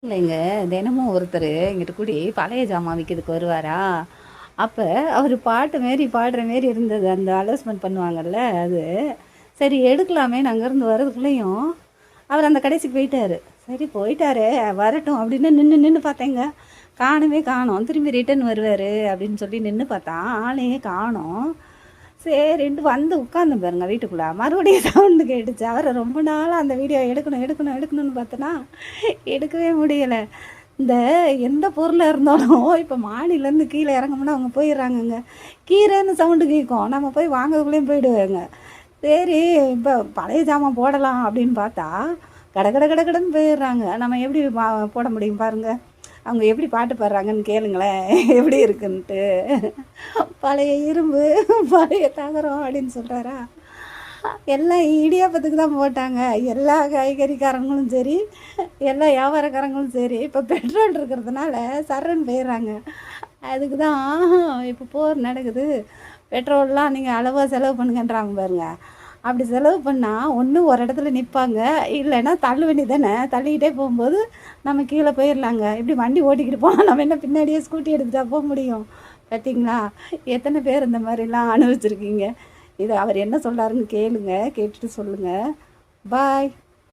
இல்லைங்க. தினமும் ஒருத்தர் எங்கிட்ட கூடி பழைய ஜாமான் விற்கிறதுக்கு வருவாரா, அப்போ அவர் பாட்டு மாரி பாடுற மாரி இருந்தது. அந்த அலோஸ்மெண்ட் பண்ணுவாங்கல்ல அது. சரி எடுக்கலாமேன்னு அங்கேருந்து வர்றதுக்குள்ளேயும் அவர் அந்த கடைசிக்கு போயிட்டார். சரி போயிட்டாரே வரட்டும் அப்படின்னு நின்று பார்த்தேங்க. காணவே காணோம். திரும்பி ரிட்டன் வருவார் அப்படின்னு சொல்லி நின்று பார்த்தா ஆளையே காணோம். சரின்ட்டு வந்து உட்காந்து பாருங்க வீட்டுக்குள்ளே. மறுபடியும் சவுண்டு கேட்டுச்சு. அவரை ரொம்ப நாளாக அந்த வீடியோ எடுக்கணும்னு பார்த்தோன்னா எடுக்கவே முடியலை. இந்த எந்த பொருளாக இருந்தாலும் இப்போ மாடியிலேருந்து கீழே இறங்கணும்னா அவங்க போயிடுறாங்கங்க. கீரைன்னு சவுண்டு கேட்கும். நம்ம போய் வாங்கிறதுக்குள்ளேயும் போயிடுவேங்க. சரி இப்போ பழைய ஜாமான் போடலாம் அப்படின்னு பார்த்தா கடன்னு போயிடுறாங்க. நம்ம எப்படி போட முடியும் பாருங்கள். அவங்க எப்படி பாட்டு பாடுறாங்கன்னு கேளுங்களேன் எப்படி இருக்குன்ட்டு. பழைய இரும்பு பழைய தகரம் அப்படின்னு சொல்கிறாரா. எல்லாம் இடியாப்பத்துக்கு தான் போட்டாங்க. எல்லா காய்கறிக்காரங்களும் சரி, எல்லா வியாபாரக்காரங்களும் சரி, இப்போ பெட்ரோல் இருக்கிறதுனால சர்றன்னு போயிடுறாங்க. அதுக்கு தான் இப்போ போர் நடக்குது. பெட்ரோல்லாம் நீங்கள் அளவாக செலவு பண்ணுங்கன்றாங்க பாருங்க. அப்படி செலவு பண்ணால் ஒன்று ஒரு இடத்துல நிற்பாங்க, இல்லைன்னா தள்ளு வண்டி தானே, தள்ளிக்கிட்டே போகும்போது நம்ம கீழே போயிடலாங்க. இப்படி வண்டி ஓட்டிக்கிட்டு போனால் நம்ம என்ன பின்னாடியே ஸ்கூட்டி எடுத்துகிட்டா போக முடியும்? பார்த்தீங்களா? எத்தனை பேர் இந்த மாதிரிலாம் அனுபவிச்சிருக்கீங்க? இது அவர் என்ன சொல்கிறாருன்னு கேளுங்க, கேட்டுட்டு சொல்லுங்கள். பாய்.